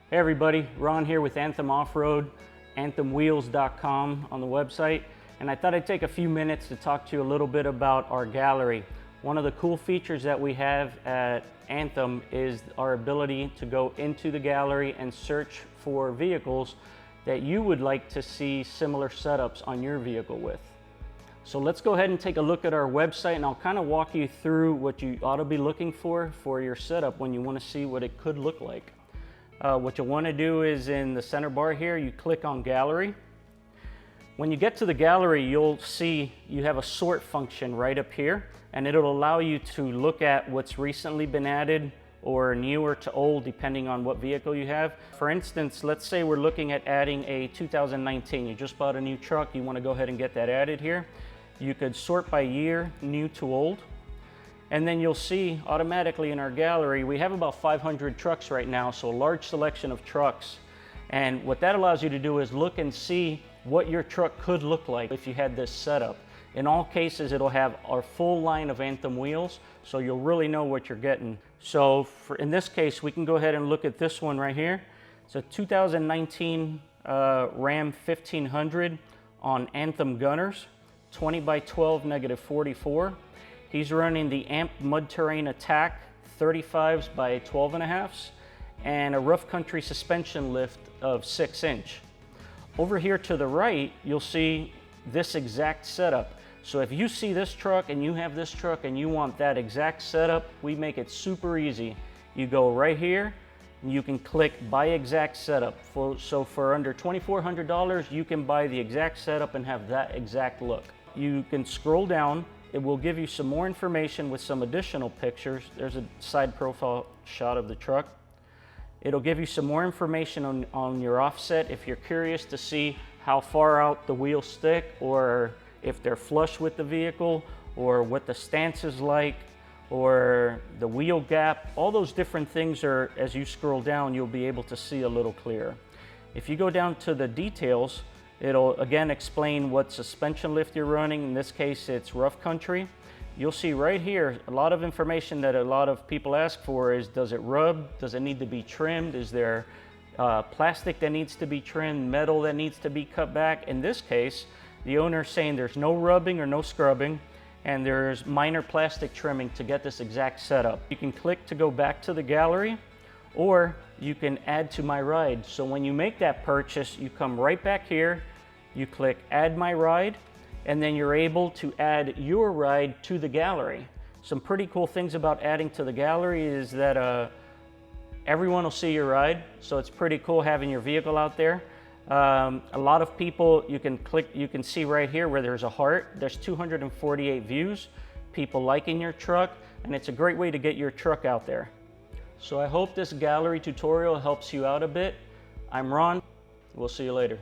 Hey everybody, Ron here with Anthem Off-Road, anthemwheels.com on the website, and I thought I'd take a few minutes to talk to you a little bit about our gallery. One of the cool features that we have at Anthem is our ability to go into the gallery and search for vehicles that you would like to see similar setups on your vehicle with. So let's go ahead and take a look at our website, and I'll kind of walk you through what you ought to be looking for your setup when you want to see what it could look like. What you'll want to do is in the center bar here, you click on Gallery. When you get to the gallery, you'll see you have a sort function right up here, and it'll allow you to look at what's recently been added or newer to old, depending on what vehicle you have. For instance, let's say we're looking at adding a 2019. You just bought a new truck, you want to go ahead and get that added here. You could sort by year, new to old. And then you'll see automatically in our gallery, we have about 500 trucks right now, so a large selection of trucks. And what that allows you to do is look and see what your truck could look like if you had this setup. In all cases, it'll have our full line of Anthem wheels, so you'll really know what you're getting. So in this case, we can go ahead and look at this one right here. It's a 2019 Ram 1500 on Anthem gunners, 20 by 12 -44. He's running the AMP Mud Terrain Attack 35s by 12.5s and a rough country suspension lift of 6-inch. Over here to the right, you'll see this exact setup. So if you see this truck and you have this truck and you want that exact setup, we make it super easy. You go right here and you can click Buy Exact Setup. So for under $2,400, you can buy the exact setup and have that exact look. You can scroll down. It will give you some more information with some additional pictures. There's a side profile shot of the truck. It'll give you some more information on your offset if you're curious to see how far out the wheels stick, or if they're flush with the vehicle, or what the stance is like, or the wheel gap. All those different things are, as you scroll down, you'll be able to see a little clearer. If you go down to the details, it'll again explain what suspension lift you're running. In this case, it's rough country. You'll see right here a lot of information that a lot of people ask for is, does it rub? Does it need to be trimmed? Is there plastic that needs to be trimmed, metal that needs to be cut back? In this case, the owner is saying there's no rubbing or no scrubbing, and there's minor plastic trimming to get this exact setup. You can click to go back to the gallery, or you can add to my ride. So when you make that purchase, you come right back here, you click Add My Ride, and then you're able to add your ride to the gallery. Some pretty cool things about adding to the gallery is that everyone will see your ride, so it's pretty cool having your vehicle out there. A lot of people, you can see right here where there's a heart, there's 248 views, people liking your truck, and it's a great way to get your truck out there. So I hope this gallery tutorial helps you out a bit. I'm Ron. We'll see you later.